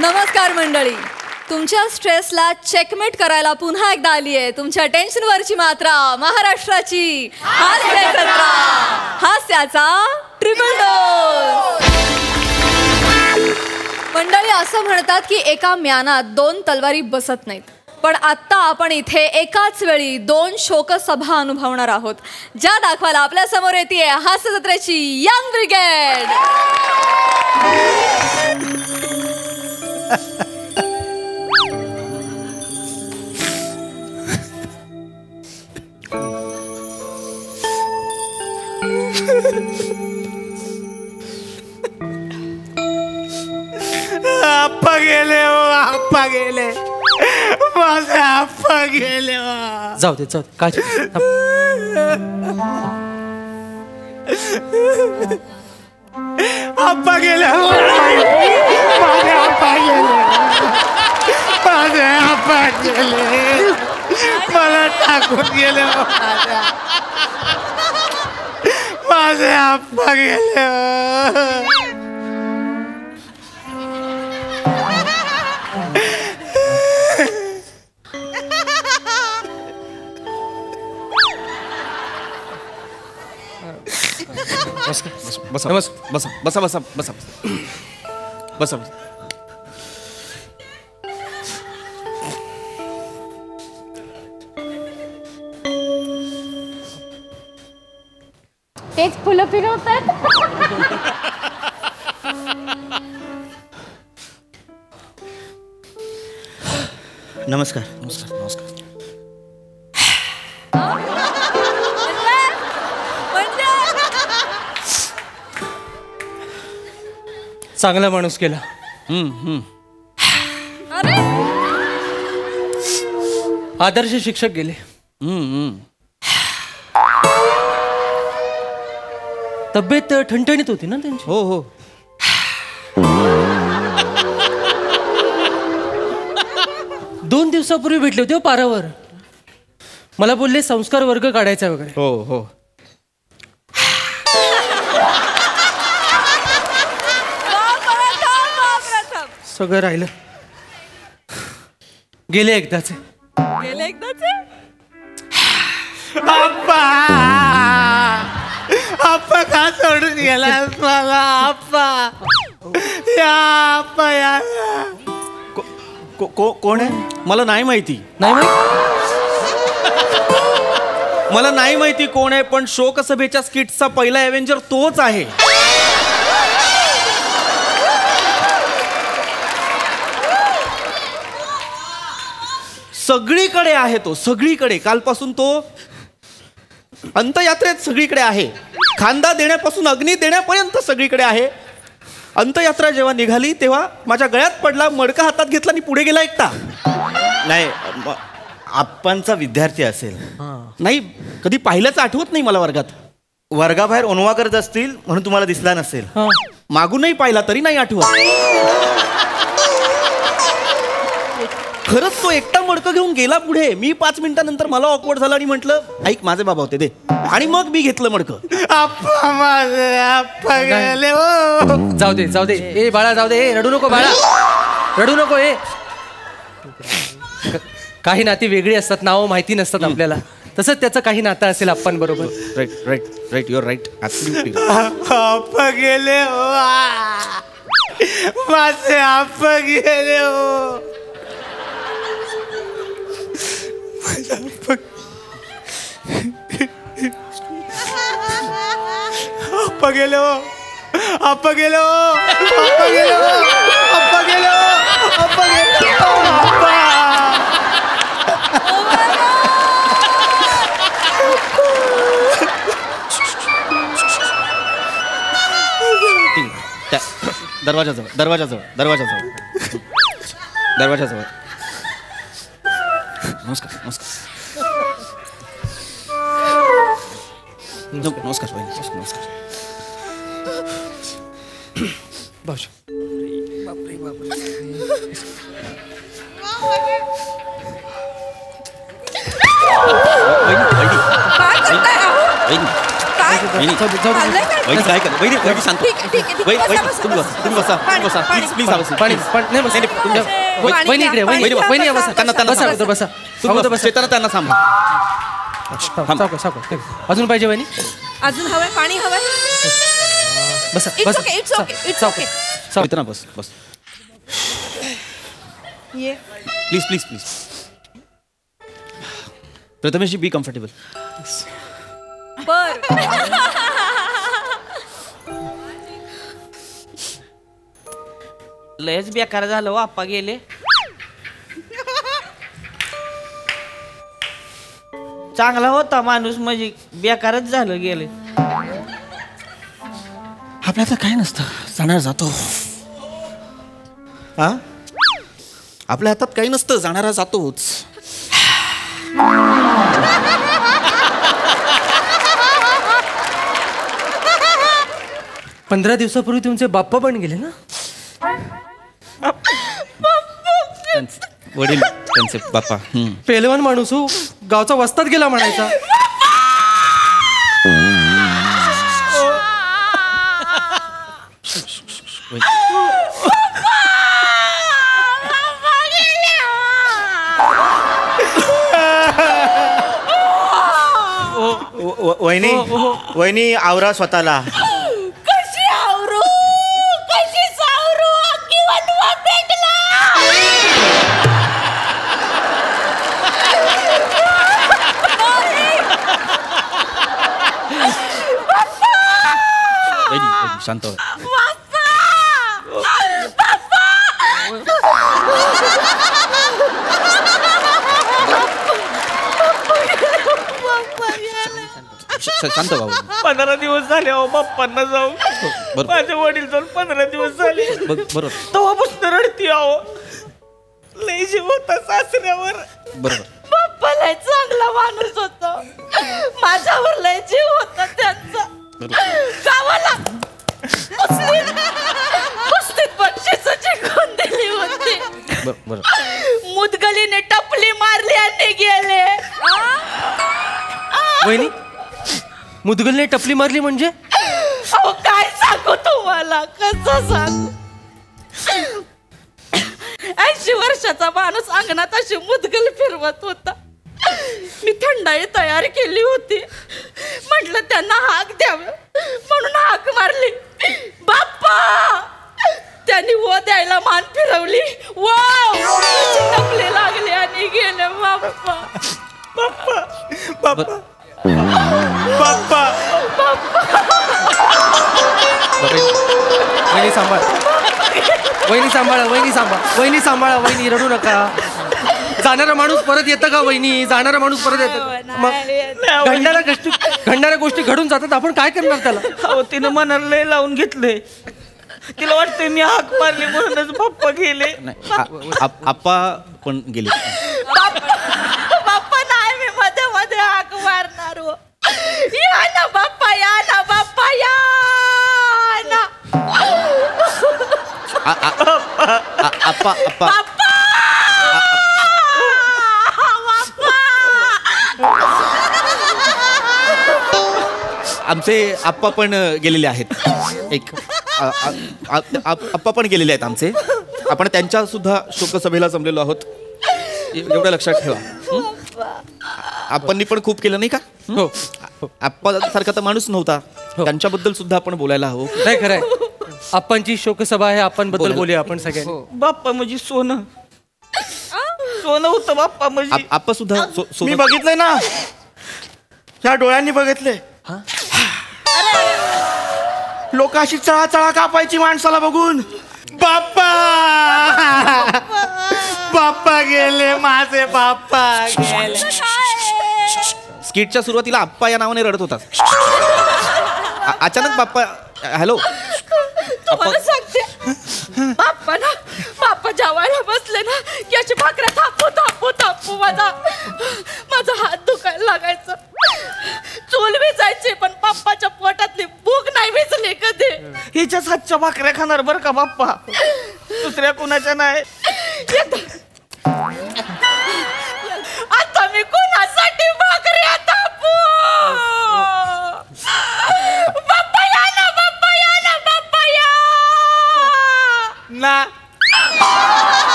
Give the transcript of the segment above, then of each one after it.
नमस्कार मंडळी, तुमच्या स्ट्रेसला चेकमेट करायला पुन्हा एकदा आली आहे तुमच्या टेन्शनवरची मात्रा, महाराष्ट्राची हास्य जत्रा, हास्याचा ट्रिपल डोस. मंडळी असं म्हणतात की एका म्यानात दोन तलवारी बसत नाहीत, पण आत्ता आपण इथे एकाच वेळी दोन शोकसभा अनुभवणार आहोत, ज्या दाखवायला आपल्या समोर येते हास्य जत्रेची यंग ब्रिगेड. आप्पा गेले हो, आप्पा गेले, माझे आप्पा गेले हो. जाऊ दे काय आप्पा गेले हो, माझे आप्पा गेले, माझे आप्पा गेले, मला टाकून गेले हो, माझे आप्पा गेले हो. बसा बसा बसा बसा बसा बसा. तेच फुलं फिरवतात. नमस्कार. नमस्कार नमस्कार. चांगला माणूस केला. आदर्श शिक्षक गेले. तब्येत ठणठणीत होती ना त्यांची. हो हो. 2 दिवसापूर्वी भेटले होते पारावर. मला बोलले संस्कार वर्ग काढायचा वगैरे. हो हो. सगळं राहिलं. गेले एकदाचे. आप्पा, आप्पा का सोडून गेला मला? आप्पा या, आप्पा या. कोण आहे? मला नाही माहिती. नाही मला नाही माहिती कोण आहे, पण शोकसभेच्या स्किटचा पहिला एव्हेंजर तोच आहे. सगळीकडे आहे तो, सगळीकडे. कालपासून तो अंतयात्रेत सगळीकडे आहे. खांदा देण्यापासून अग्नी देण्यापर्यंत सगळीकडे आहे. अंतयात्रा जेव्हा निघाली तेव्हा माझ्या गळ्यात पडला, मडका हातात घेतला आणि पुढे गेला एकटा. नाही, आप्पांचा विद्यार्थी असेल. नाही, कधी पाहिल्याचं आठवत नाही मला वर्गात. वर्गाबाहेर ओनवा करत असतील म्हणून तुम्हाला दिसला नसेल. मागूनही पाहिला तरी नाही आठवत. खरंच तो एकटा मडकं घेऊन गेला पुढे. मी 5 मिनिटानंतर मला ऑकवर्ड झालं आणि म्हटलं, ऐक माझे बाबा होते दे, आणि मग मी घेतलं मडकं. आप्पा, माझे आप्पा गेले हो. जाऊ दे ए बाळा, जाऊ दे. रडू नको बाळा, रडू नको. काही नाती वेगळी असतात, नावं माहिती नसतात आपल्याला. तसंच त्याचं काही नातं असेल आप्पांबरोबर. Right your right. आप्पा गेले हो, माझे आप्पा गेले हो. आप्पा गेले हो, आप्पा गेले हो, आप्पा गेले हो, आप्पा गेले हो, आप्पा गेले हो, आप्पा. दरवाजाजवळ दरवाजाजवळ दरवाजाजवळ दरवाजाजवळ. नमस्कार नमस्कार नमस्कार नमस्कार. बापरे बापरे. काय वहिनी. चाललंय काय? वहिनी काय कर वहिनी वहिनी शांत ठीक आहे, ठीक आहे, ठीक आहे. वहिनी बसा, तुम्ही बसा तुम्ही बसा पाणी, बसा पाणी. प्लीज प्लीज पाणी नाही बस वहिनी इकडे वहिनी वहिनी बसा त्यांना त्यांना बसा सांगा. बसा तुम्ही बसा शेताना त्यांना सांगा. सावकाश सावकाश अजून पाहिजे वहिनी अजून हवंय पाणी हवंय बसा It's बसा okay, it's okay, it's सावकाश, okay. सावकाश. शेताना बस बस ये प्लीज प्लीज प्लीज प्रथमेशजी बी कम्फर्टेबल. बर लयच बेकार झालं आप्पा गेले. चांगला होता माणूस म्हणजे बेकारच झालं गेले. आपल्याला काही नसतं जाणार जातो. हा आपल्या हातात काही नसतं जाणारा जातोच. 15 दिवसापूर्वी तुमचे बाप्पा पण गेले ना वडील त्यांचे बाप्पा. पेलवान माणूस हो गावचा वस्ताद गेला म्हणायचा. वहिनी वहिनी आवरा स्वतःला. कशी आवरू कशी सावरू अख्खी वनवा पेटला. शांत हो. शांत भाऊ. 15 दिवस झाले अहो बाप्पांना जाऊन. बरोबर. माझे वडील जाऊन 15 दिवस झाले. बरोबर तेव्हापासून रडती अहो. लय जीव होता सासऱ्यावर. बरोबर. बाप्पा लय चांगला माणूस होता. माझ्यावर लय जीव होता त्यांचा. गावाला कुस्तीत बक्षीस जिंकून दिली होती. बरोबर. मुदगलीने टपली मारली आणि गेले. वहिनी मुदगलने टपली मारली म्हणजे अहो काय सांगू तुम्हाला कसं सांगू. 80 वर्षाचा माणूस अंगणात अशी मुदगल फिरवत होता. मी थंडाई तयार केली होती. म्हटलं त्यांना हाक द्यावं म्हणून हाक मारली. बाप्पा त्यांनी वो द्यायला मान फिरवली. टपली लागली आणि गेले. बाप्पा बाप्पा बाप्पा बाप्पा वहिनी सांभाळ वहिनी सांभाळा वहिनी सांभाळ वहिनी सांभाळा वहिनी रडू नका. जाणारा माणूस परत येतं का वहिनी. जाणारा माणूस परत येतं मग घडणाऱ्या गोष्टी घडून जातात. आपण काय करणार त्याला. अहो तिनं मनाला लय लावून घेतलंय. तिला वाटतंय मी हाक मारली म्हणूनच बाप्पा गेले. आप्पा पण गेले. बाप्पा नाही मी मध्ये मध्ये हाक मारणार हो. या ना बाप्पा या ना बाप्पा या ना. आप्पा आप्पा बाप्पा आमचे आप्पा पण गेलेले आहेत. एक आप्पा पण गेलेले आहेत आमचे. आपण त्यांच्या सुद्धा शोकसभेला जमलेलो आहोत. एवढं लक्षात ठेवा. आपण पण खूप केलं नाही का. हो आप्पा सारखा तर माणूस नव्हता. त्यांच्याबद्दल सुद्धा आपण बोलायला हवं. नाही खरंय. आपणची शोकसभा आहे. आपण बद्दल बोलूया आपण सगळ्यांनी. बाप्पा म्हणजे सोनं सोनं होतं बाप्पा म्हणजे. आप्पा सुद्धा मी बघितलंय ना ह्या डोळ्यांनी बघितले. लोक अशी चळा चळा कापायची माणसाला बघून. बाप्पा बाप्पा गेले माझे बाप्पा गेले. स्किटच्या सुरुवातीला आप्पा या नावाने रडत होता. अचानक बाप्पा हॅलो तुम्हाला सांगते बाप्पा ना बाप्पा जेवायला बसले ना की अशी भाकऱ्या थापू थापू थापू माझा हात दुखायला लागायचा. चूल विजायची पण बाप्पाच्या पोटातली भूक नाही विजली कधी. हिच्याच हातच्या भाकऱ्या खाणार बर का बाप्पा. दुसऱ्या कुणाच्या नाही. आता मी कोणासाठी भाकऱ्या थापू.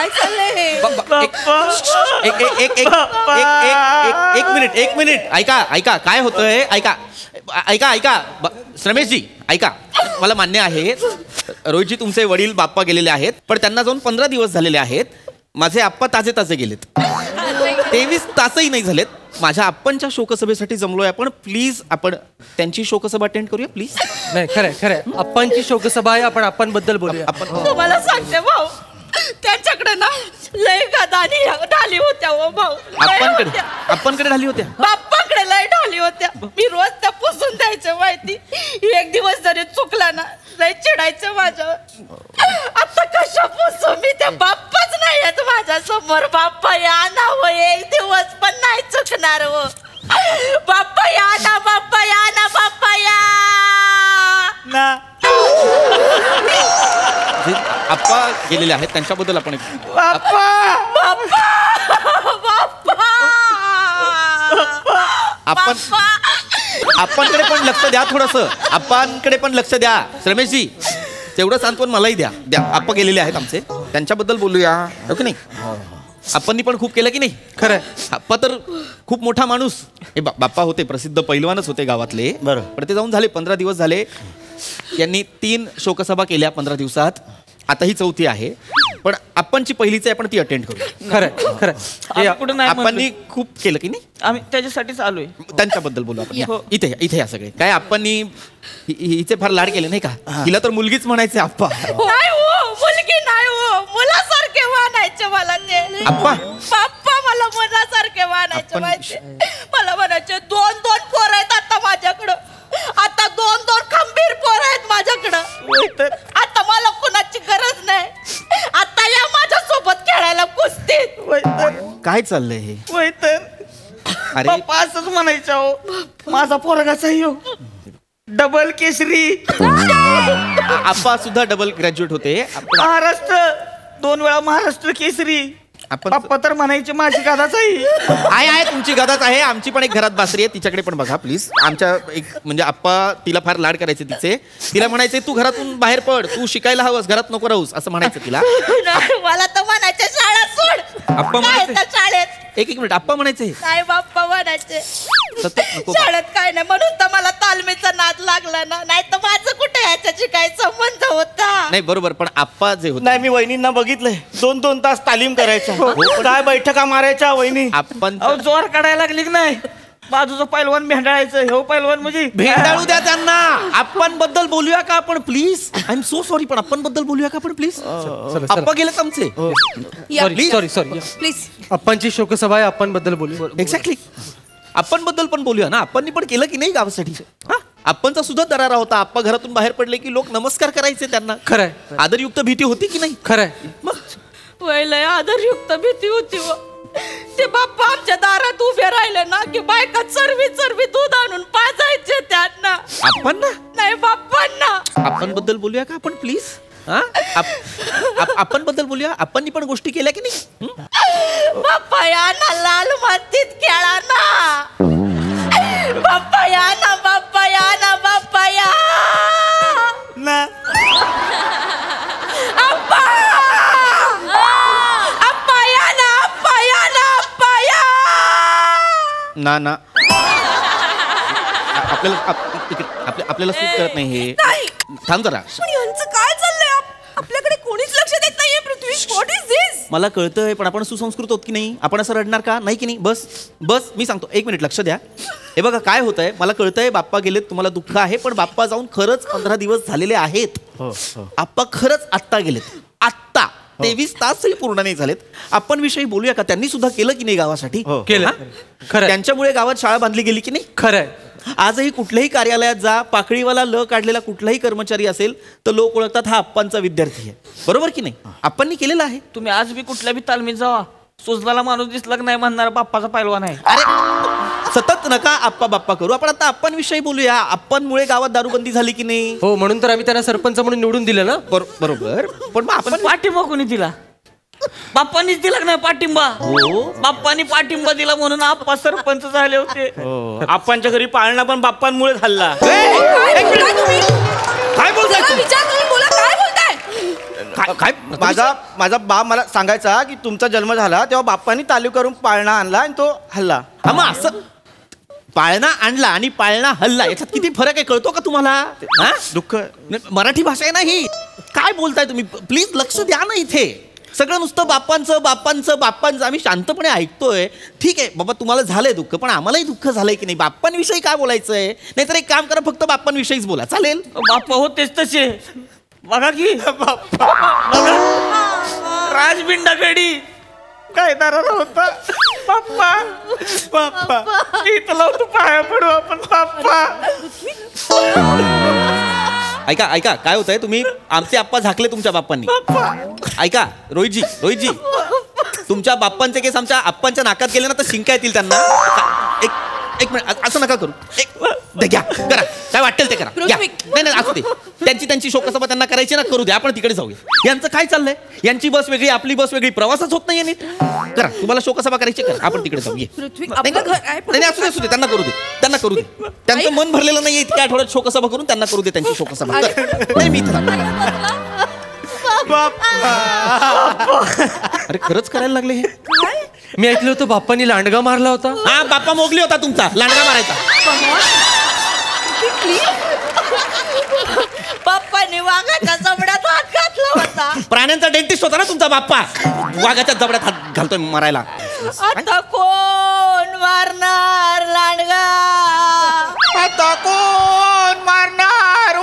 काय चाललंय हे? एक मिनिट ऐका काय होतंय ऐका श्रमेशजी ऐका, मला मान्य आहे रोहितजी तुमचे वडील बाप्पा गेलेले आहेत, पण त्यांना जाऊन 15 दिवस झालेले आहेत. माझे आप्पा ताजे गेलेत, 23 तासही नाही झालेत. माझ्या आप्पांच्या शोकसभेसाठी जमलोय आपण, प्लीज आपण त्यांची शोकसभा अटेंड करूया प्लीज. नाही खरंय आप्पांची शोकसभा आहे, आपण आप्पांबद्दल बोलूया. आपण तुम्हाला सांगते भाऊ, त्यांच्याकडे ना लय गादानी ढाली होत्या हो भाऊ. आपणकडे ढाली होत्या, बाप्पाकडे लय ढाली होत्या. मी रोज त्या पुसून द्यायचं माहिती. एक दिवस जरी चुकला ना लय चिडायचं माझ्यावर. आता कशा पुसू मी, त्या बाप्पाच नाही आहेत माझ्या समोर. बाप्पा या ना हो, एक दिवस पण नाही चुकणार हो. बाप्पा या ना, बाप्पा या ना, बाप्पा या ना. आप्पा गेलेले आहेत त्यांच्याबद्दल आपण आपणकडे पण लक्ष द्या, थोडंसं आपणकडे पण लक्ष द्या. रमेशजी तेवढं सांत्वन मलाही द्या. आप्पा गेलेले आहेत आमचे, त्यांच्याबद्दल बोलूया हो की नाही. आपणनी पण खूप केलं की नाही. खरंय, आप्पा तर खूप मोठा माणूस. हे बाप्पा होते, प्रसिद्ध पैलवानच होते गावातले. बरं. पण ते जाऊन झाले 15 दिवस झाले. यांनी 3 शोकसभा केल्या 15 दिवसात, आता ही 4थी आहे. पण आपणची पहिलीच आहे, आपण ती अटेंड करू. खरंय कुठं नाही आपणनी खूप केलं की नाही. आम्ही त्याच्यासाठीच आलोय. त्यांच्याबद्दल बोलू आपण. इथे या सगळे. काय आपणनी हिचे फार लाड केले नाही का. हिला तर मुलगीच म्हणायचे आप्पा. नाही हो, मुलगी नाही हो, मुलासारखे मानायचे मला ते. आप्पा बाप्पा मला मुलासारखे मानायचे माहिती. मला म्हणायचे 2 पोर आहेत आता माझ्याकडं. आता 2 खंबीर पोर आहेत माझ्याकडं. आता मला कुणाची गरज नाही. आता या माझ्या सोबत खेळायला कुस्तीत. काय चाललंय हे. अरे बाप्पा असंच म्हणायचं हो, माझा पोरगाचा हो डबल केसरी. आप्पा सुद्धा डबल ग्रॅज्युएट होते. महाराष्ट्र 2 वेळा महाराष्ट्र केसरी. आपण बाप्पा तर म्हणायचे माझी गादाच आहे तुमची गदाच आहे. आमची पण एक घरात बासरी आहे, तिच्याकडे पण बघा प्लीज. आमच्या एक म्हणजे आप्पा तिला फार लाड करायचे तिचे. तिला म्हणायचे तू घरातून बाहेर पड, तू शिकायला हवंस, घरात नको राहूस असं म्हणायचं तिला. मला तर म्हणायचे शाळा सोड. आप्पा काय म्हणायचे? त्या शाळेत एक मिनिट आप्पा म्हणायचे नाही बाप्पा म्हणायचे. सतत नको. शाळेत काय नाही म्हणून तर मला तालमीचा नाद लागला ना, नाही तर माझं कुठे याच्याशी काय संबंध होता. नाही बरोबर, पण आप्पा जे होते नाही, मी वहिनींना बघितलंय 2 तास तालीम करायच्या, काय बैठका मारायच्या वहिनी. आपण अहो जोर काढायला लागली की नाही. बाजूचं पैलवान भेंडाळायचं, हे पैलवान म्हणजे भेंडाळू द्या त्यांना. आपण बद्दल बोलूया का आपण please. I am so sorry, पण आपण बद्दल बोलूया का आपण प्लीज. आप्पा गेलेत आमचे. Sorry please. आप्पांची शोकसभा आहे, आप्पांबद्दल बोलूया. एक्झॅक्टली, आपण बद्दल पण बोलूया ना. आपण पण केलं की नाही गावासाठी. आपणचा सुद्धा दरारा होता. आप्पा घरातून बाहेर पडले की लोक नमस्कार करायचे त्यांना. खरंय, आदरयुक्त भीती होती की नाही. खरंय. मग लय आदरयुक्त भीती होती व. ते बाप्पा आमच्या दारात उभे राहिले ना की बायका चरवी दूध आणून पाजायचे त्यांना. आपण ना नाही बाप्पांना. आपण बद्दल बोलूया का आपण प्लीज. आपण बद्दल बोलूया. आपण पण गोष्टी केल्या की नाही. बाप्पा या ना, लाल मातीत खेळा ना. बाप्पा या ना, बाप्पा या ना, बाप्पा या ना. आप्पा. आप्पा या ना, आप्पा या ना, आप्पा या ना आपल्याला सूट करत नाही हे. थांब जरा. पण यांचं काय चाललंय. आपल्याकडे कोणीच लक्ष देत नाहीये पृथ्वी. व्हॉट इज दिस. मला कळतंय, पण आपण सुसंस्कृत होत की नाही. आपण असं रडणार का नाही की नाही. बस मी सांगतो, 1 मिनिट लक्ष द्या. हे बघा काय होतंय. मला कळतंय बाप्पा गेलेत, तुम्हाला दुःख आहे, पण बाप्पा जाऊन खरंच 15 दिवस झालेले आहेत. आप्पा खरंच आत्ता गेलेत. आत्ता 23 तासही पूर्ण नाही झालेत. आपण विषयी बोलूया का. त्यांनी सुद्धा केलं की नाही गावासाठी. केलं. खरंय, त्यांच्यामुळे गावात शाळा बांधली गेली की नाही. खरंय. आजही कुठल्याही कार्यालयात जा, पाकळीवाला ल काढलेला कुठलाही कर्मचारी असेल तर लोक ओळखतात हा आप्पांचा विद्यार्थी आहे. बरोबर की नाही. आपणनी केलेलं आहे. तुम्ही आज बी कुठल्या बी तालमीत जावा, सुजलाला माणूस दिसला की नाही म्हणणार बाप्पाचा पैलवान आहे. अरे सतत नका आप्पा बाप्पा करू. आपण आता आपण विषयी बोलूया. आपणमुळे गावात दारूबंदी झाली की नाही. हो, म्हणून तर आम्ही त्यांना सरपंच म्हणून निवडून दिलं ना. बरोबर, पण मग आपण पाठिंबा कोणी दिला. बाप्पानीच दिला नाही पाठिंबा. बाप्पानी पाठिंबा दिला म्हणून आप्पा सरपंच झाले होते. आपणच्या घरी पाळणा पण बाप्पांमुळे खाल्ला. काय बोलताय. विचार करून बोला. काय बोलताय. काय माझा बाप मला सांगायचा की तुमचा जन्म झाला तेव्हा बाप्पानी तालीव करून पाळणा आणला आणि तो हल्ला. हा मग असं पाळणा आणला आणि पाळणा हल्ला याच्यात किती फरक आहे कळतो का तुम्हाला? हा दुःख मराठी भाषा आहे ना ही. काय बोलताय तुम्ही? प्लीज लक्ष द्या ना इथे. सगळं नुसतं बाप्पांचं आम्ही शांतपणे ऐकतोय. ठीक आहे बाबा तुम्हाला झालंय दुःख पण आम्हालाही दुःख झालंय की नाही. बाप्पांविषयी काय बोलायचंय? नाहीतर एक काम करा फक्त बाप्पांविषयीच बोला चालेल. बाप्पा होतेच तसे बघा की राजबिंडागडी काय दाराला होता बाप्पा. इथं लावतो पाया पडू आपण बाप्पा. ऐका काय होतंय तुम्ही आमचे आप्पा झाकले तुमच्या बाप्पांनी. ऐका रोहितजी तुमच्या बाप्पांचे केस आमच्या आप्पांच्या नाकात गेले ना तर शिंका येतील त्यांना. एक मिनिट असं नका करू. घ्या करा काय वाटेल ते करा. नाही असू दे. त्यांची शोकसभा त्यांना करायची ना करू दे. आपण तिकडे जाऊया. यांचं काय चाललंय? यांची बस वेगळी आपली बस वेगळी प्रवासच होत नाही नीट. करा तुम्हाला शोकसभा करायची करा. आपण तिकडे जाऊया. नाही असू दे त्यांना करू दे. त्यांचं मन भरलेलं नाही इतक्या आठवड्यात शोकसभा करून त्यांना करू दे त्यांची शोकसभा. नाही मी अरे खरंच करायला लागले हे. मी ऐकलं होतं बाप्पांनी लांडगा मारला होता. हा बाप्पा मोगली होता तुमचा लांडगा मारायचा. बाप्पाने वाघाच्या जबड्यात हात घातला होता. प्राण्यांचा डेंटिस्ट होता ना तुमचा बाप्पा. वाघाच्या जबड्यात हात घालतोय मारायला. आता कोण मारणार लांडगा? आता कोण मारणार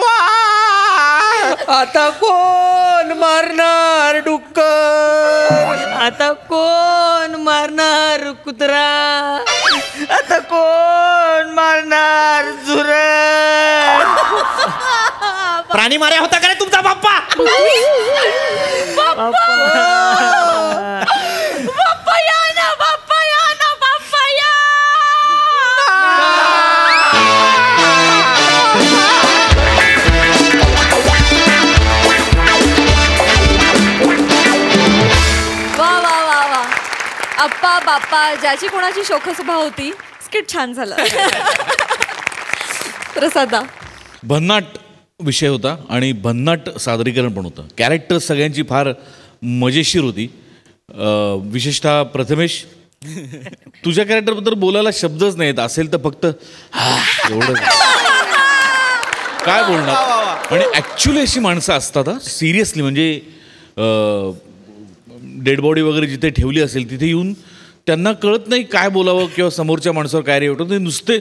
आता कोण मारणार डुक्कर? आता कोण मारणार कुत्रा? आता कोण मारणार झुरळ? प्राणी मार्या होता का रे तुमचा बाप्पा? बाप्पा या ना. अप्पा बाप्पा ज्याची कोणाची शोकसभा होती. स्किट छान झालं. प्रसादा भन्नाट विषय होता आणि भन्नाट सादरीकरण पण होतं. कॅरेक्टर्स सगळ्यांची फार मजेशीर होती. विशेषतः प्रथमेश तुझ्या कॅरेक्टरबद्दल बोलायला शब्दच नाहीत. असेल तर फक्त एवढं काय बोलणार. आणि ॲक्च्युली अशी माणसं असतात हा सिरियसली. म्हणजे डेड बॉडी वगैरे जिथे ठेवली असेल तिथे येऊन त्यांना कळत नाही काय बोलावं किंवा समोरच्या माणसावर काय रिॲक्ट होतं. ते नुसते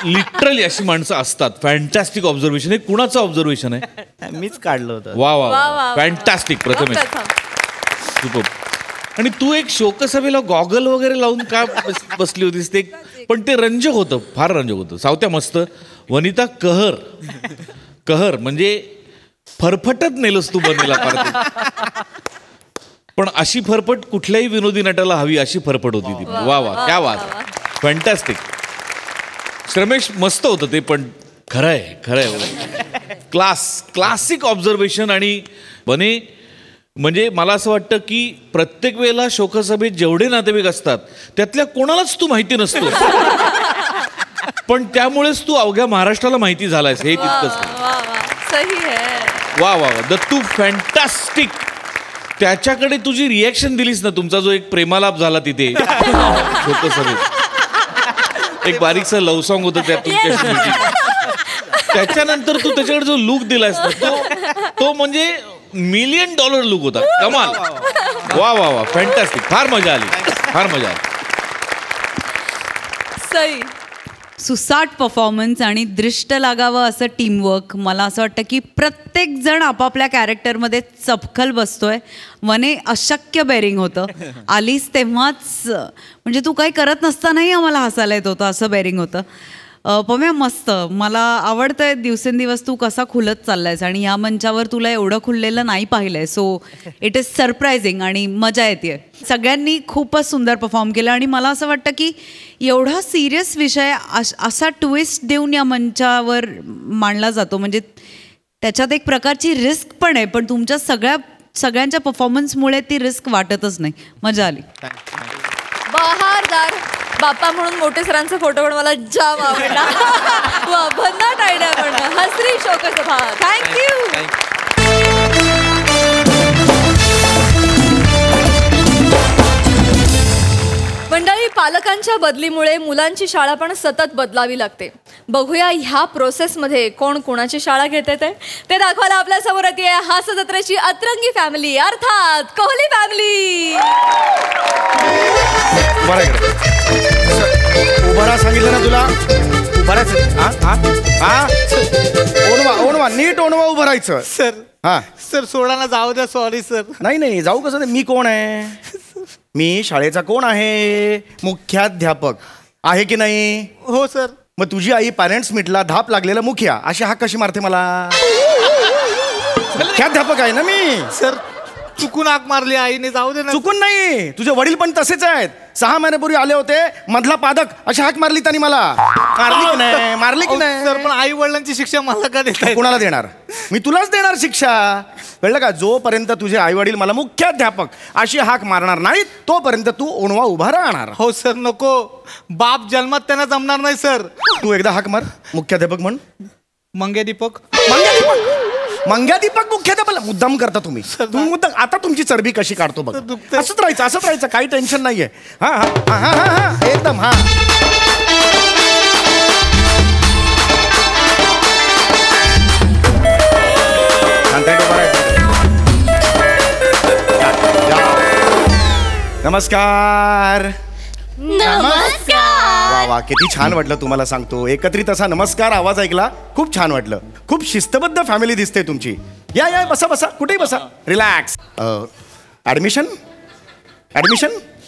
लिटरली अशी माणसं असतात. Fantastic observation. हे कुणाचं ऑब्झर्वेशन आहे? मीच काढलं होतं. वा फॅन्टॅस्टिक प्रथमेश सुपर. आणि तू एक शोकसभेला गॉगल वगैरे लावून का बसली होतीस ते पण ते रंजक होतं. फार रंजक होतं. सावत्या मस्त. वनिता कहर म्हणजे फरफटत नेलंस तू बनेला फार. पण अशी फरफट कुठल्याही विनोदी नटाला हवी अशी फरफट होती ती. वा क्या बात. फॅन्टॅस्टिक. श्रमेश मस्त होतं ते पण खरंय क्लासिक ऑब्झर्वेशन. आणि बने म्हणजे मला असं वाटतं की प्रत्येक वेळेला शोकसभेत जेवढे नातेवाईक असतात त्यातल्या कोणालाच तू माहिती नसतो पण त्यामुळेच तू अवघ्या महाराष्ट्राला माहिती झालायस हे तितकंच. वा दत्तू फॅन्टॅस्टिक. त्याच्याकडे तुझी रिॲक्शन दिलीस ना. तुमचा जो एक प्रेमालाप झाला तिथे शोकसभेत. एक बारीकसा लव्ह सॉन्ग होतं त्या तुमच्याशी. त्याच्यानंतर तू त्याच्याकडे जो लुक दिलास ना तो म्हणजे $1,000,000 लुक होता. कमाल. वा फॅन्टॅस्टिक. फार मजा आली. सई सुसाट परफॉर्मन्स आणि दृष्ट लागावं असं टीमवर्क. मला असं वाटतं की प्रत्येक जण आपापल्या कॅरेक्टरमध्ये चपखल बसतोय. मने अशक्य बेरिंग होतं. आलीस तेव्हाच म्हणजे तू काही करत नसतानाही आम्हाला हसायला येत होतं असं बेरिंग होतं. पम्या मस्त. मला आवडतंय दिवसेंदिवस तू कसा खुलत चाललायस आणि या मंचावर तुला एवढं खुललेलं नाही पाहिलंय. सो इट इज सरप्रायझिंग आणि मजा येते. सगळ्यांनी खूपच सुंदर परफॉर्म केलं आणि मला असं वाटतं की एवढा सिरियस विषय असा ट्विस्ट देऊन या मंचावर मांडला जातो म्हणजे त्याच्यात एक प्रकारची रिस्क पण आहे. पण तुमच्या सगळ्यांच्या परफॉर्मन्समुळे ती रिस्क वाटतच नाही. मजा आली. बहारदार. बाप्पा म्हणून मोठे सरांचा फोटो पण मला जाम आवडला. भन्नाट आयडिया पण. हसरी शोकसभा. थँक्यू. पालकांच्या बदलीमुळे मुलांची शाळा पण सतत बदलावी लागते. बघूया ह्या प्रोसेसमध्ये कोण कोणाची शाळा घेते ते दाखवायला आपल्या समोर येते हास्य जत्रेची अतरंगी फॅमिली, अर्थात कोहली फॅमिली. उभा राहा सांगितलं ना तुला. उभा ओणवा नीट ओणवा उभं राहायचं. सर हा सर सोडा ना, जाऊ द्या. Sorry sir. नाही जाऊ कसं. मी कोण आहे? मी शाळेचा कोण आहे? मुख्याध्यापक आहे की नाही? हो सर. मग तुझी आई पॅरेंट्स मीटला धाप लागलेला मुखिया अशी हाक कशी मारते मला? मुख्याध्यापक आहे ना मी. सर चुकून आग मारली आईने, जाऊ दे ना. चुकून नाही, तुझे वडील पण तसेच आहेत. 6 महिन्यापूर्वी आले होते, मधला पादक अशी हाक मारली त्यांनी मला. मारली की नाही? सर पण आई वडिलांची शिक्षा मला का देताय? कोणाला देणार? मी तुलाच देणार शिक्षा. कळलं का? जोपर्यंत तुझे आई वडील मला मुख्याध्यापक अशी हाक मारणार नाहीत तोपर्यंत तू ओणवा उभा राहणार. हो सर. नको, बाप जन्मात त्यांना जमणार नाही सर. तू एकदा हाक मार. मुख्याध्यापक म्हण. मंग्या दीपक. मंग्यादीपक मुख्याध्यापक मुद्दाम करता तुम्ही. मुद्दाम. आता तुमची चरबी कशी काढतो बघ. असंच राहायचं काही टेन्शन नाहीये. हा हा हा हा हा एकदम. हा नमस्कार. वा वा, किती छान वाटलं तुम्हाला सांगतो. एकत्रित असा नमस्कार आवाज ऐकला, खूप छान वाटलं. खूप शिस्तबद्ध फॅमिली दिसते तुमची. या बसा कुठेही बसा. रिलॅक्स. ॲडमिशन.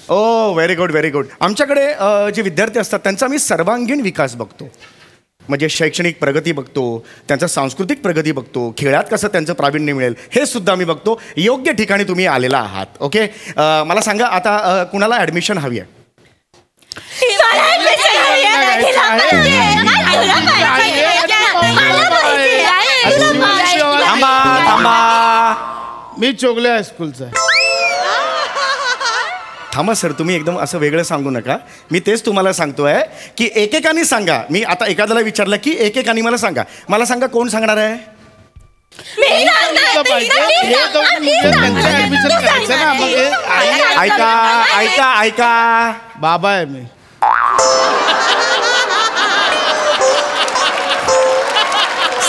ओ व्हेरी गुड. आमच्याकडे जे विद्यार्थी असतात त्यांचा आम्ही सर्वांगीण विकास बघतो. म्हणजे शैक्षणिक प्रगती बघतो, त्यांचा सांस्कृतिक प्रगती बघतो, खेळात कसं त्यांचं प्रावीण्य मिळेल हे सुद्धा आम्ही बघतो. योग्य ठिकाणी तुम्ही आलेला आहात. ओके, मला सांगा आता कुणाला ॲडमिशन हवी आहे? थांबा. मी चोगले हायस्कूलचा. थांबा सर, तुम्ही एकदम असं वेगळं सांगू नका. मी तेच तुम्हाला सांगतोय की एकेकानी सांगा. मी आता एखाद्याला विचारलं की एकेकानी मला सांगा. मला सांगा कोण सांगणार आहे? ऐका. बाबा आहे मी.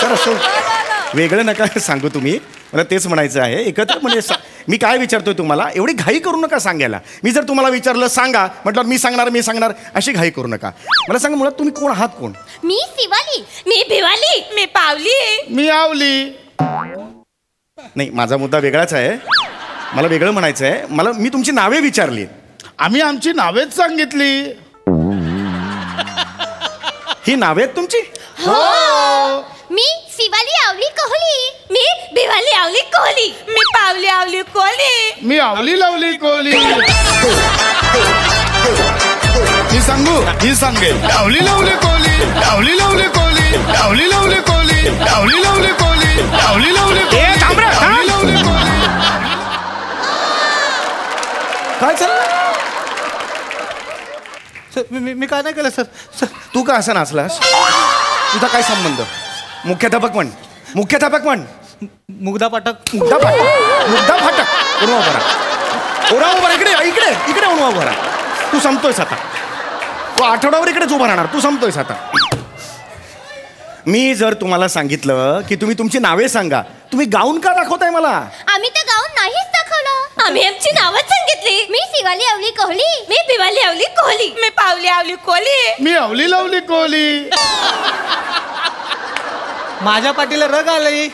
सर असं वेगळं नका सांगू तुम्ही. मला तेच म्हणायचं आहे. एकत्र म्हणजे मी काय विचारतोय तुम्हाला, एवढी घाई करू नका सांगायला. मी जर तुम्हाला विचारलं सांगा म्हटलं मी सांगणार अशी घाई करू नका. मला सांगा मुळात तुम्ही कोण आहात? कोण? मी शिवाली. मी भिवाली. मी पावली. मी आवली. नाही, माझा मुद्दा वेगळाच आहे. मला वेगळं म्हणायचं आहे. मी तुमची नावे विचारली. आम्ही आमची नावेच सांगितली. ही नावे आहेत तुमची? हो. मी शिवाली आवली कोहली. मी भिवाली आवली कोहली. मी पावली आवली कोहली. मी आवली लावली कोहली. मी सांगू? ही सांगेल. आवली लावली कोहली. आवली लावली कोहली. आवली लावली कोहली. आवली लावली कोहली. आवली लावली कोहली. आवली लावली कोहली. काय चाललं? मी काय नाही केलं सर. तू का असं नाचलास? तुझा काय संबंध? मुख्याध्यापक म्हण. मुग्धा पाठक. मुग्धा फाटक. ओणवा उभा. इकडे ओणवा उभा राहा. तू संपतोयस आता. तू आठवड्यावर इकडेच उभा राहणार. तू संपतोयस आता. मी जर तुम्हाला सांगितलं की तुम्ही तुमची नावे सांगा, तुम्ही गाऊन का दाखवताय मला? आम्ही तर गाऊन नाहीच दाखवलं. आम्ही आमची नावच सांगितली. मी शिवाली आवली कोहली. मी भिवाली आवली कोहली. मी पावली आवली कोहली. मी आवली लावली कोहली. माझ्या पाठीला रग आलंय.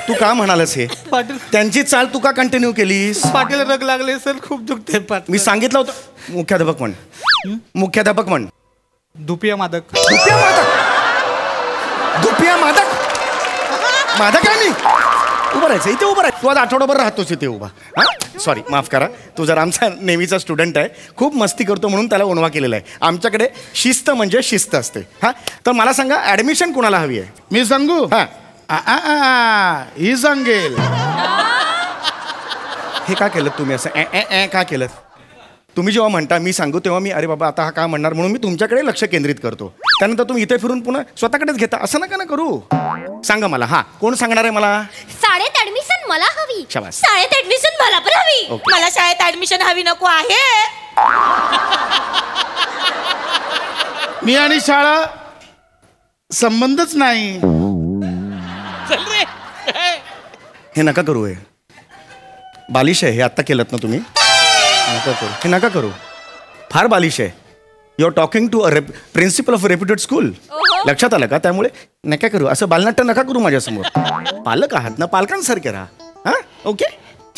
तू का म्हणालस हे? पाटील त्यांची चाल तू का कंटिन्यू केलीस? पाटील रग लागले सर, खूप दुखते पाटील. मी सांगितलं होतं. मुख्याध्यापक म्हण. दुपिया मादक. मादक आहे मी. उभं राहायचं इथे. उभं राहायचं. तू आज आठवडाभर राहतोस इथे उभा. हा सॉरी, माफ करा. तू जर आमचा नेहमीचा स्टुडंट आहे, खूप मस्ती करतो म्हणून त्याला ओणवा केलेला आहे. आमच्याकडे शिस्त म्हणजे शिस्त असते. हा, तर मला सांगा ॲडमिशन कुणाला हवी आहे? मी सांगू? हा. ही सांगेल. हे का केलं तुम्ही असं? का केलं? तुम्ही जेव्हा म्हणता मी सांगू तेव्हा मी अरे बाबा आता हा काय म्हणणार म्हणून मी तुमच्याकडे लक्ष केंद्रित करतो. त्यानंतर तुम्ही इथे फिरून पुन्हा स्वतःकडेच घेता. असं नका ना करू. सांगा मला. हा, कोण सांगणार आहे मला? शाळेत ऍडमिशन मला हवी. शाबास. शाळेत ऍडमिशन मला पण हवी. ओके. मला शाळेत ऍडमिशन हवी नको आहे. मी आणि शाळा संबंधच नाही. हे नका करू. हे बालिश आहे. हे आत्ता केलं ना तुम्ही. नका करू. हे नका करू. फार बालिश आहे. You are talking to a principal of reputed school. लक्षात आलं का? त्यामुळे नका करू. असं बालनाट्य नका करू माझ्यासमोर. पालक आहात ना, पालकांसारखे राहा. हां ओके.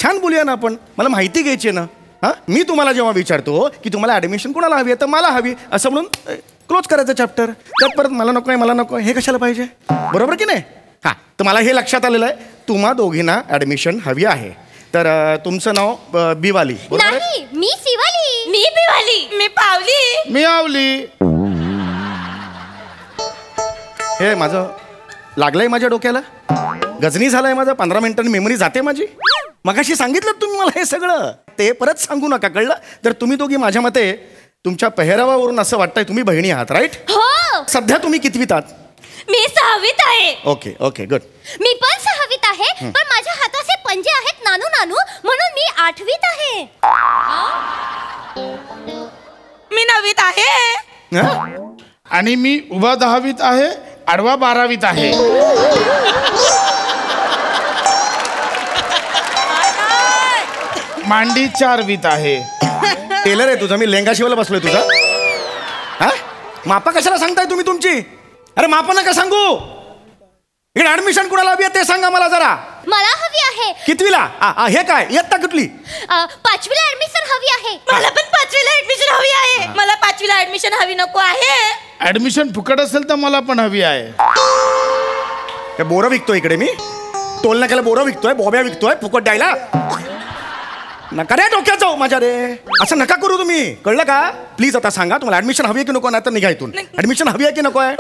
छान बोलूया ना आपण. मला माहिती घ्यायची आहे ना. हां मी तुम्हाला जेव्हा विचारतो की तुम्हाला ॲडमिशन कोणाला हवी आहे तर मला हवी असं म्हणून क्लोज करायचं चॅप्टर. त्यात परत मला नको आहे मला नको आहे हे कशाला पाहिजे? बरोबर की नाही? हां तर मला हे लक्षात आलेलं आहे तुम्हा दोघींना ॲडमिशन हवी आहे. तर तुमचं नाव बिवाली बरोबर आहे? नाही, मी शिवाली. मी बिवाली. मी पावली. मी आवली. हे माझं लागलंय माझ्या डोक्याला. गजनी झालाय माझा. 15 मिनिटांनी मेमरी जाते माझी. मगाशी सांगितलं तुम्ही मला हे सगळं. ते परत सांगू नका कळलं? तर तुम्ही दोघी माझ्या मते तुमच्या पेहरावावरून असं वाटतंय तुम्ही बहिणी आहात राईट? हो. सध्या तुम्ही कितवीत आहात? मी 6वीत आहे. Okay okay good. मी पण 6वीत आहे. पण माझ्या हाताचे पंजे आहेत नानू नानू म्हणून मी 8वीत आहे. मी 9वीत आहे. आणि मी उभा 10वीत आहे, आडवा 12वीत आहे. मांडी 4वीत आहे. टेलर आहे तुझा. मी लेंगा शिवायला बसलोय तुझा. हा मापा कशाला सांगताय तुम्ही तुमची? अरे मापा नका सांगू. इकडे ऍडमिशन कुणाला हवी आहे ते सांगा मला जरा. मला हवी आहे. कितवीला? हे काय इयत्ता कुठली? 5वीला ऍडमिशन हवी आहे. मला पण 5वीला ऍडमिशन हवी आहे. मला 5वीला ऍडमिशन हवी नको आहे. ऍडमिशन फुकट असेल तर मला पण हवी आहे. काय बोरं विकतोय इकडे मी? टोल नाक्याला बोरं विकतोय, बॉब्या विकतोय फुकट द्यायला? नका रे डोक्यात जाऊ माझ्या रे. असं नका करू तुम्ही कळलं का? प्लीज आता सांगा तुम्हाला ऍडमिशन हवी आहे की नको? नाही तर निघा इथून. ऍडमिशन हवी आहे की नको आहे?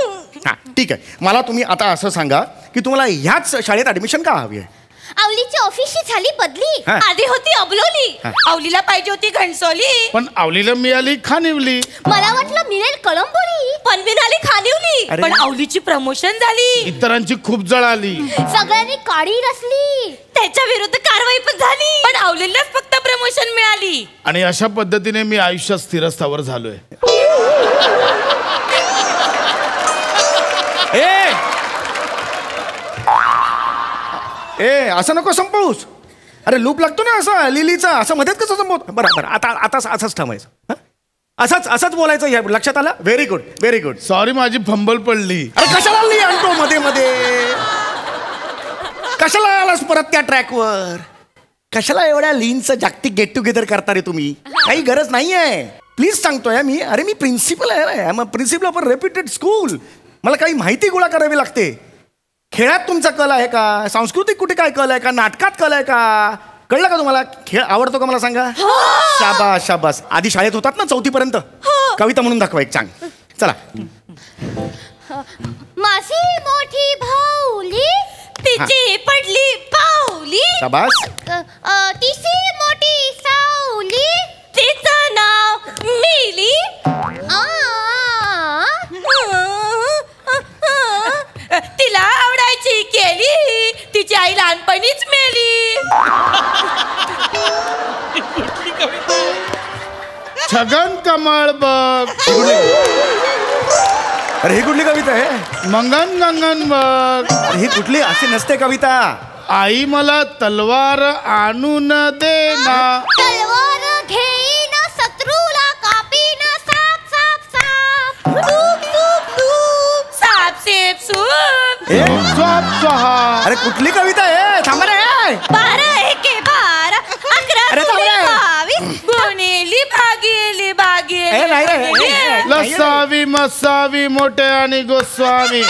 हां ठीक आहे. मला तुम्ही आता असं सांगा की तुम्हाला ह्याच शाळेत ऍडमिशन का हवी आहे? आवलीची ऑफिसची झाली बदली. हा. आधी होती अबलोली. आवलीला पाहिजे होती घणसोली. पण आवलीला मिळाली खानिवली. मला वाटलं मिळेल कळंबोली पण मिळाली खानिवली. अरे. पण आवलीची प्रमोशन झाली. इतरांची खूप जळाली. सगळ्यांनी काळी रचली. त्याच्या विरुद्ध कारवाई पण झाली. पण आवलीलाच फक्त प्रमोशन मिळाली. आणि अशा पद्धतीने मी आयुष्यात स्थिरस्थावर झालोय. ए असं नको संपवूस. अरे लूप लागतो ना असा लिलीचा. असं मध्येच कसं संपवत? बरं बरं आता असंच थांबायचं. हं? असंच बोलायचं. या लक्षात आलं? Very good very good. Sorry माझी फंबल पडली. अरे कशाला लिही आणतो मध्ये मध्ये? कशाला आलास परत त्या ट्रॅकवर? कशाला एवढ्या लीनचं जागतिक गेट टुगेदर करता रे तुम्ही? काही गरज नाहीये. प्लीज सांगतोय मी. अरे मी प्रिन्सिपल आहे. मग principal of a reputed school. मला काही माहिती गोळा करावी लागते. खेळात तुमचा कल आहे का? सांस्कृतिक कुठे काय कल आहे का? नाटकात कल आहे का? कळलं का तुम्हाला? खेळ आवडतो का मला सांगा? शाबास शाबास. आधी शाळेत होतात ना 4थी पर्यंत? कविता म्हणून दाखवा एक चांग. चला. माझी मोठी भाऊली तिची पडली पाऊली. शाबास. तिची मोठी सावली तिचं नाव मिली. तिला आवडायची केली. तिची आई लहानपणीच मेली. छगन कमळ बघ. अरे ही कुठली कविता आहे? मंगन गंगन बघ. ही कुठली? अशी नसते कविता. आई मला तलवार आणून दे ना. तलवार घेईन शत्रूला कापीन. साप साप साप सूप सूप सूप साप सेप सूप. स्वाप स्वाहा. अरे कुठली कविता आहे? थांबा रे. 12 एके 12 11 अरे थांब रे. 22 गुणिली भागिली ए, नाही रे. भागिली. लसावी मसावी मोठे आणि गोस्वामी.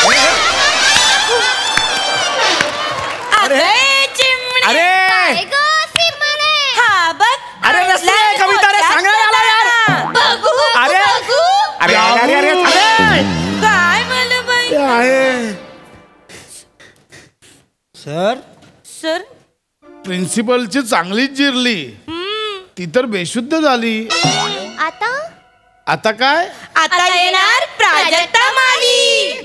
अरे चिमणी. अरे काय ग सिमणे? हा बघ. अरे रस्ते कविता रे सांगायला आला यार. बघू अरे. बघू. अरे अरे अरे अरे. काय मला बाई. आहे. सर सर प्रिन्सिपलची चांगलीच जिरली. ती तर बेशुद्ध झाली. आता काय? आता येणार प्राजक्ता माली.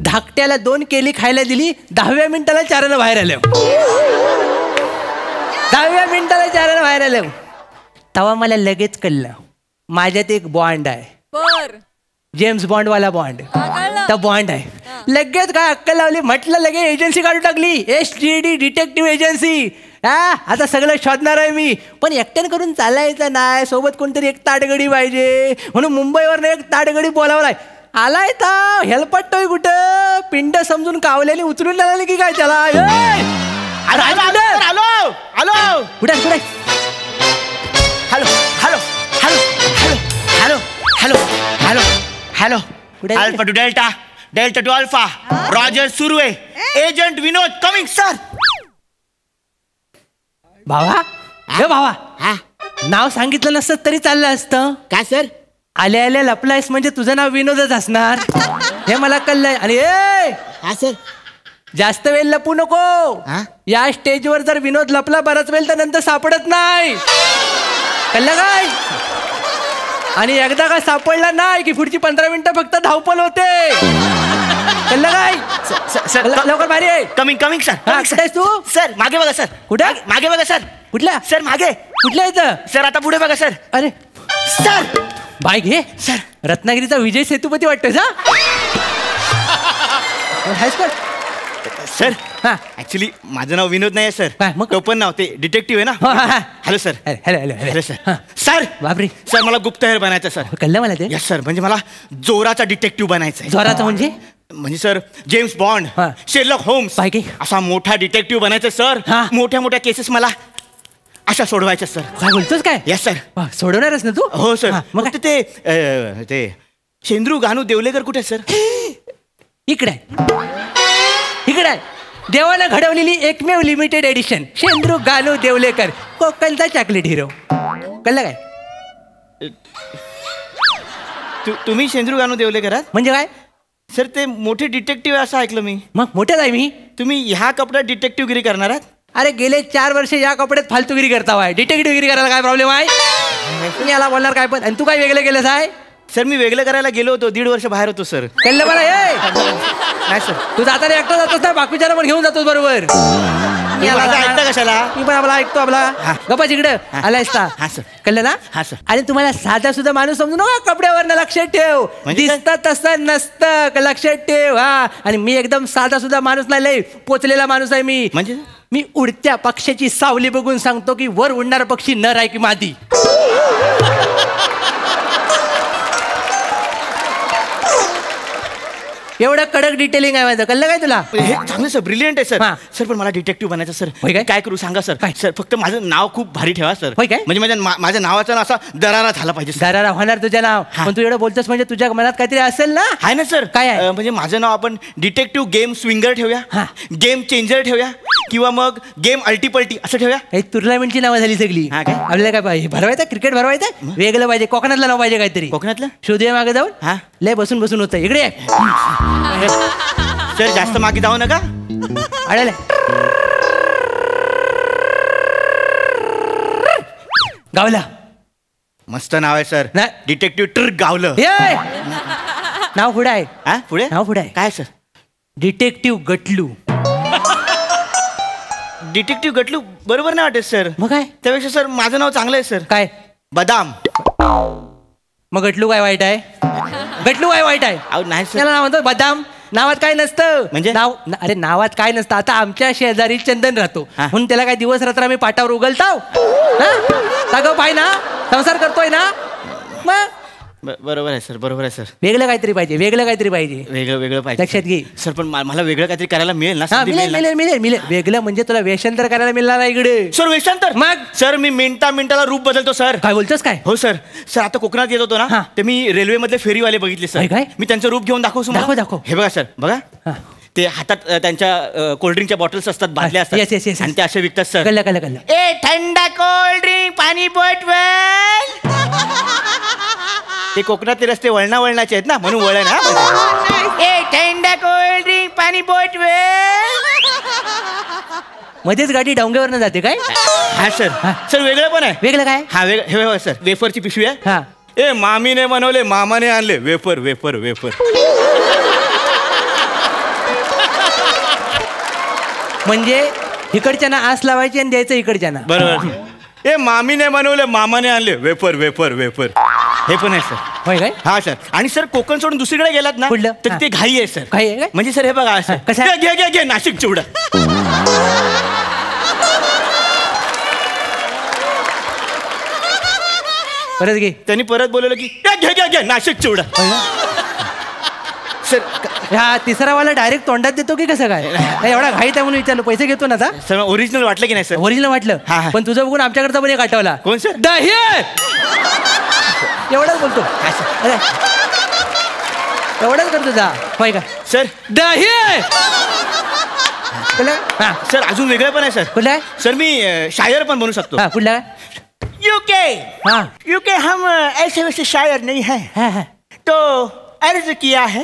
धाकट्याला 2 केली खायला दिली, 10व्या मिनिटाला 4 बाहेर आलं. 10व्या मिनिटाला 4 बाहेर आलं. तेव्हा मला लगेच कळलं माझ्यात एक बॉन्ड आहे. बर जेम्स बॉन्ड वाला बॉन्ड. तर बॉन्ड आहे. लगेच काय अक्कल लावली, म्हटलं लगेच एजन्सी काढून टाकली, SGD डिटेक्टिव्ह एजन्सी. आता सगळं शोधणार आहे मी. पण एकट्यानं करून चालायचं नाही, सोबत कोणतरी एक ताडगडी पाहिजे. म्हणून मुंबईवरनं एक ताडगडी बोलावलाय. आलाय ता हेलपट्टोय कुठं, पिंड समजून कावल्याने उचलून आले की काय त्याला. आलो आलो कुठे कुठे. Hello hello hello hello hello hello hello कुठे? Alpha two delta, delta two alpha, roger Suruve, agent Vinod coming sir. भावा हे भावा, नाव सांगितलं नसतं तरी चाललं असतं. काय सर? आल्या आल्या लपलायस म्हणजे तुझं नाव विनोदच असणार हे मला कळलंय. आणि हा सर, जास्त वेळ लपू नको. या स्टेजवर जर विनोद लपला बराच वेळ तर नंतर सापडत नाही, कळलं काय? आणि एकदा का सापडला नाही की पुढची 15 मिनिटं फक्त धावपल होते, कळलं काय? लवकर भारी आहे. Coming coming sir. कुठे तू? सर मागे बघा सर. कुठे? मागे बघा सर. कुठल्या? सर मागे. कुठल्या इथं? सर आता पुढे बघा सर. अरे सर बाय घे सर. रत्नागिरीचा विजय सेतुपती वाटतोय का? सर ऍक्च्युली माझं नाव विनोद नाही आहे सर, मग टोपण नाव ते डिटेक्टिव्ह आहे ना. Hello sir. Hello hello hello sir. Sir बापरे सर मला गुप्तहेर बनायचं सर. कळलं मला ते. यस सर, म्हणजे मला जोराचा डिटेक्टिव्ह बनायचं आहे. जोराचा म्हणजे? म्हणजे sir James Bond, Sherlock Holmes असा मोठा डिटेक्टिव्ह बनायचं सर. मोठ्या मोठ्या केसेस मला अशा सोडवायच्या सर. काय बोलतोस काय? Yes sir. सोडवणारच ना तू? हो सर. मग ते शेंद्रू गानू देवलेकर कुठे सर? इकडे इकडे. देवानं घडवलेली एकमेव लिमिटेड एडिशन शेंद्रू गानू देवलेकर, कोकणचा चॉकलेट हिरो. कळलं काय? तुम्ही शेंद्रू गानू देवलेकर आहात? म्हणजे काय सर? ते मोठे डिटेक्टिव्ह आहे असं ऐकलं मी. मग मोठेच आहे मी. तुम्ही ह्या कपड्यात डिटेक्टिव्हगिरी करणार आहात? अरे गेले 4 वर्ष या कपड्यात फालतूगिरी करता आहे. डिटेक्टिव्हगिरी करायला काय प्रॉब्लेम आहे? तुम्ही याला बोलणार काय पण. आणि तू काय वेगळं केलंस आहे? सर मी वेगळं करायला गेलो होतो, 1.5 वर्ष बाहेर होतो सर. कळलं मला. ये नाही सर, तू जाताना एकटा जातोस ना, बाकीच्याला पण घेऊन जातोस बरोबर. ऐकता कशाला? मी पण आपला ऐकतो. आपला गप्पा इकडं आलायस का? हा सर. कळलं ना? हा सर. आणि तुम्हाला साधा सुद्धा माणूस समजू नका, कपड्यावर लक्षात ठेव. दिसतं तसं नसतं, लक्षात ठेव. हा. आणि मी एकदम साधा सुद्धा माणूस नाही, लय पोचलेला माणूस आहे मी. म्हणजे मी उडत्या पक्षाची सावली बघून सांगतो की वर उडणारा पक्षी नर आहे की मादी. एवढं कडक डिटेलिंग आहे माझं. कळलं काय तुला? हे चांगलं सर, ब्रिलियंट आहे सर. सर पण मला डिटेक्टिव्ह बनायचं सर. काय करू सांगा सर? सर फक्त माझं नाव खूप भारी ठेवा सर. म्हणजे माझ्या नावाचा ना असा दरारा झाला पाहिजे. दरारा होणार तुझं नाव, पण तू एवढं बोलतोस म्हणजे तुझ्या मनात काहीतरी असेल ना? आहे ना सर. काय आहे? म्हणजे माझं नाव आपण डिटेक्टिव्ह गेम स्विंगर ठेवूया, गेम चेंजर ठेवूया, किंवा मग गेम अल्टीपल्टी असं ठेवूया. हे टुर्नामेंटची नावं झाली सगळी. आपल्याला काय पाहिजे? भरवायचं क्रिकेट भरवायचं वेगळं पाहिजे. कोकणातलं नाव पाहिजे काहीतरी. कोकणातलं शोधूया मागे जाऊन. लय बसून बसून होतं. इकडे सर जास्त मागे जाऊ नका. अडले गावला. मस्त नाव आहे सर. डिटेक्टिव्ह ट्रिक गावलं. नाव पुढे आहे. पुढे नाव पुढे आहे. काय सर? डिटेक्टिव्ह गटलू. डिटेक्टिव्ह गटलू बरोबर नाही वाटत सर. मग काय? त्यापेक्षा सर माझं नाव चांगलं आहे सर. काय? बदाम. मग गटलू काय वाईट आहे? गटलू काय वाईट आहे? नाही सर. त्याला नाव म्हणतो बदाम. नावात काय नसतं. म्हणजे नाव? अरे नावात काय नसतं. आता आमच्या शेजारी चंदन राहतो म्हणून त्याला काय दिवस रात्र आम्ही पाटावर उगलताव. सगळं पाय ना, संसार करतोय ना. मग बरोबर आहे सर, बरोबर आहे सर. वेगळं काहीतरी पाहिजे, वेगळं काहीतरी पाहिजे. वेगळं पाहिजे. लक्षात घे सर. पण मला वेगळं काहीतरी करायला मिळेल ना? मिळेल. वेगळं म्हणजे तुला वेषांतर करायला मिळणार नाही इकडे. सर वेषांतर? मग सर मी मिनिटाला रूप बदलतो सर. काय बोलतोस काय? हो सर. सर आता कोकणात येत होतो ना, ते मी रेल्वे मधले फेरीवाले बघितले सर. काय? मी त्यांचं रूप घेऊन दाखव. हे बघा सर, बघा ते हातात त्यांच्या कोल्ड्रिंकच्या बॉटल्स असतात, बाटल्या असतात, आणि ते असे विकतात सर. कळलं. ए थंडा कोल्ड्रिंक, पाणी बोटवेल. ते कोकणातले रस्ते वळणाचे आहेत ना, म्हणून वळण. ए थंडा कोल्ड्रिंक, पाणी बोटवेल. मध्येच गाडी डोंगरावरनं जाते काय? हा सर. सर वेगळं पण आहे. वेगळं काय? हा वेगळं सर. वेफरची पिशवी आहे. ए मामीने बनवले, मामाने आणले. वेफर. म्हणजे इकडच्याना आस लावायची आणि द्यायचं इकडच्याना. बरोबर. हे मामीने बनवले, मामाने आणले वेफर वेफर वेफर. हे पण आहे सर. होय काय? हा सर. आणि सर कोकण सोडून दुसरीकडे गेलात ना कुठलं? तर ते घाई आहे सर. घाई आहे काय? म्हणजे सर हे बघा असं कसं आहे? घे घे घे नाशिक चिवडा. परत घे. त्यांनी परत बोलवलं की घे घे घे नाशिक चिवडा. सर हा तिसरा वाला डायरेक्ट तोंडात देतो की कसं काय? एवढा घाईत आहे म्हणून विचारलं. पैसे घेतो ना आता? सर ओरिजिनल वाटलं की नाही सर? ओरिजिनल वाटलं. पण तुझं बघून आमच्याकडचा पण एक आठवला. कोण सर? दही. एवढाच बोलतो. अरे एवढाच करतो जा. होय का सर? दही. सर अजून वेगळं पण आहे सर. कुठलं आहे? सर मी शायर पण बनू शकतो. कुठला? यूके. यूके हम ऐसे वैसे शायर नहीं है. तो अर्ज किया है.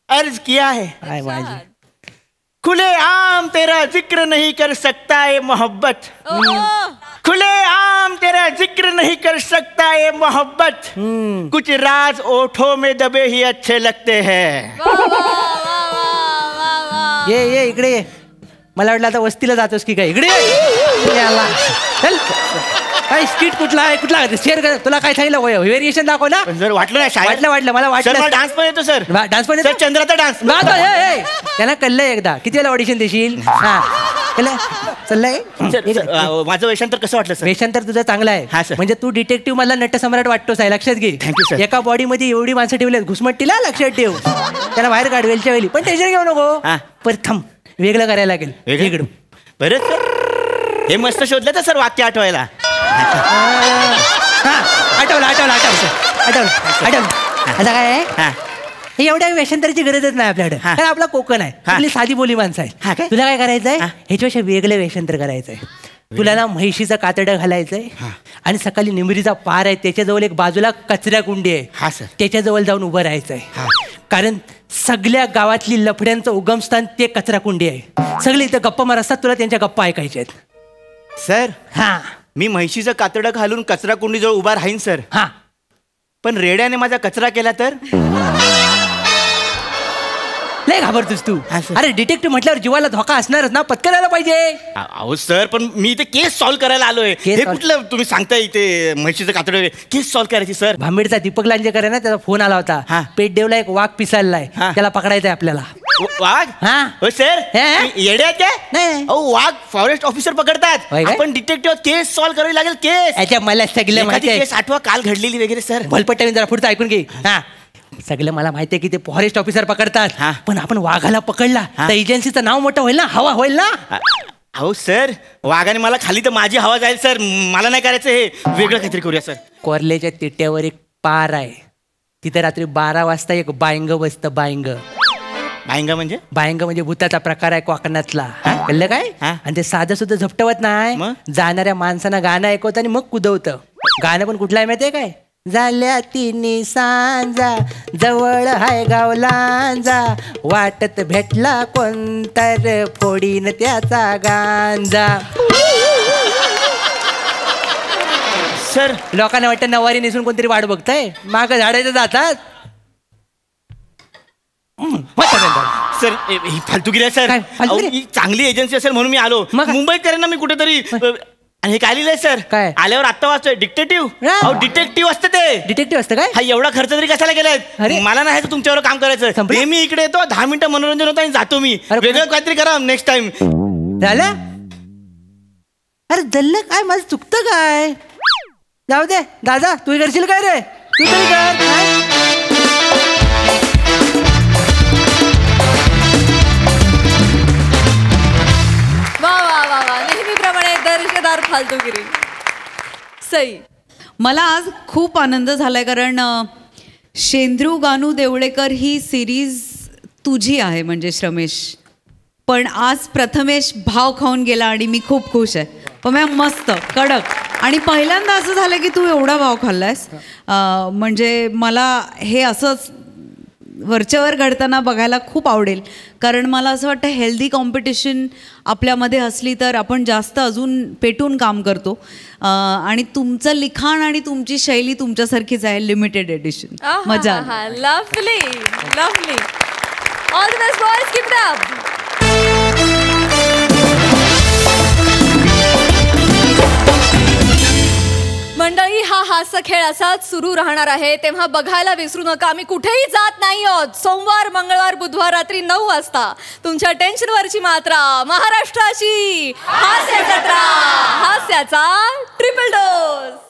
अर्ज किया है. खुले आम तेरा जिक्र नहीं कर सकता ये मोहब्बत. खुले आम तेरा जिक्र नहीं कर सकता ये मोहब्बत. कुछ राज ओठों में दबे ही अच्छे लगते हैं. ये इकडे ये. मला वाटलं आता वस्तीला जातोस की काय? इकडे ये. चल. काय स्किट कुठला आहे? कुठला शेअर कर. तुला काय सांगितलं? व्हेरिएशन दाखव ना. जर वाटलं ना शायर. वाटलं मला वाटलं. डान्स पण येतो सर. डान्स पण येतो. चंद्राचा डान्स. त्यांना कळलंय एकदा. किती वेळा ऑडिशन देशील? हा चाललंय. माझं वेषांतर कसं वाटलं सर? वेषांतर तुझं चांगलं आहे. म्हणजे तू डिटेक्टिव्ह मला नटसम्राट वाटतोस आहे. लक्षात घे. Thank you sir. एका बॉडीमध्ये एवढी माणसं ठेवली घुसमट्टीला. लक्षात ठेव. त्याला बाहेर काढ वेलच्या वेळी. पण टेन्शन घेऊ नको. प्रथम वेगळं करायला लागेल. वेगळं. बरं सर हे मस्त शोधलं तर सर वाक्य आठवायला. आठवलं आता काय आहे? हे एवढ्या वेषांतराची गरजच नाही आपल्याकडे. कारण आपला कोकण आहे. आपली साधी बोली माणसं आहे. तुला काय करायचंय? ह्याच्यापेक्षा वेगळं वेषांतर करायचंय. तुला ना म्हैशीचं कातडं घालायचंय आणि सकाळी निमरीचा पार आहे त्याच्याजवळ एक बाजूला कचऱ्या कुंडी आहे. त्याच्याजवळ जाऊन उभं राहायचंय. कारण सगळ्या गावातली लफड्यांचं उगमस्थान ते कचरा कुंडी आहे. सगळे इथं गप्पा मार असतात. तुला त्यांच्या गप्पा ऐकायच्या आहेत. सर मी म्हैशीचं कातडं घालून कचरा कुंडीजवळ उभा राहीन सर. पण रेड्याने माझा कचरा केला तर? लय घाबरतोस तू. अरे डिटेक्टिव्ह म्हटल्यावर जीवाला धोका असणारच ना. पत्कन आला पाहिजे. अहो सर पण मी इथे केस सॉल्व्ह करायला आलोय. हे कुठलं तुम्ही सांगताय इथे म्हैशीचं कातडं केस सॉल्व्ह करायची सर? भांबेडचा दीपक लांजेकर आहे ना त्याचा फोन आला होता. पेटदेवला एक वाघ पिसाळलाय. त्याला पकडायचंय आपल्याला. वाघ? हो सर येडे आहेत काय? वाघ फॉरेस्ट ऑफिसर पकडतात. आपण डिटेक्टिव्ह केस सॉल्व्ह करावी लागेल. केस मला सगळं माहिती आहे. केस आठवा काल घडलेली वगैरे सर. भलपट्ट्याने जरा पुढचं ऐकून घे. सगळं मला माहिती आहे की ते फॉरेस्ट ऑफिसर पकडतात. पण आपण वाघाला पकडला तर एजन्सीचं नाव मोठं होईल ना. हवा होईल ना. अहो सर वाघाने मला खाली तर माझी हवा जाईल सर. मला नाही करायचं. हे वेगळं काहीतरी करूया सर. कोरल्याच्या तिट्यावर एक पार आहे. तिथे रात्री 12 वाजता एक बायंग बसतं. बायंग म्हणजे भूताचा प्रकार आहे कोकणातला. कळलं काय? आणि ते साधं सुद्धा झपटवत नाही. जाणाऱ्या माणसांना गाणं ऐकवत आणि मग कुदवतं. गाणं पण कुठलं आहे माहितीये काय? झाल्या तिन्ही सांजा जवळ हाय गावलांजा वाटत भेटला कोणतर फोडीन त्याचा गांजा. सर लोकांना वाटतं नवारी नेसून कोणतरी वाट बघताय. माग झाडायचं जातात. सर फालतूगिरी आहे सर. चांगली एजन्सी असेल म्हणून मी आलो. मुंबईत करेन ना मी कुठेतरी. आणि हे काय लिहिलंय सर? काय आल्यावर आत्ता वाचतोय डिटेक्टिव्ह. डिटेक्टिव्ह असतं ते. डिटेक्टिव्ह असतं काय? हा एवढा खर्च तरी कशाला केलाय? मला नाही तुमच्यावर काम करायचं. मी इकडे येतो 10 मिनिटं मनोरंजन होतं आणि जातो मी. वेगळं काहीतरी करा नेक्स्ट टाइम. झालं? अरे जल्ल काय माझं चुकतं काय? जाऊ दे दादा तू करशील काय रे? तू तरी कर. दर्शदार फालतूगिरी. सई मला आज खूप आनंद झालाय कारण शेंद्रू गानू देवळेकर ही सिरीज तुझी आहे म्हणजे श्रमेश. पण आज प्रथमेश भाव खाऊन गेला आणि मी खूप खुश आहे. पण मस्त कडक. आणि पहिल्यांदा असं झालं की तू एवढा भाव खाल्लायस. म्हणजे मला हे असंच वरच्यावर घडताना बघायला खूप आवडेल. कारण मला असं वाटतं हेल्दी कॉम्पिटिशन आपल्यामध्ये असली तर आपण जास्त अजून पेटून काम करतो. आणि तुमचं लिखाण आणि तुमची शैली तुमच्यासारखीच आहे. Limited edition. मजा. Lovely lovely. All the best boys. Keep it up. हास्य खेळ असाच सुरू राहणार आहे, तेव्हा बघायला विसरू नका. आम्ही कुठेही जात नाही आहोत. सोमवार, मंगळवार, बुधवार रात्री 9 वाजता तुमच्या टेन्शनवरची मात्रा, महाराष्ट्राची हास्य जत्रा, हास्याचा ट्रिपल डोस.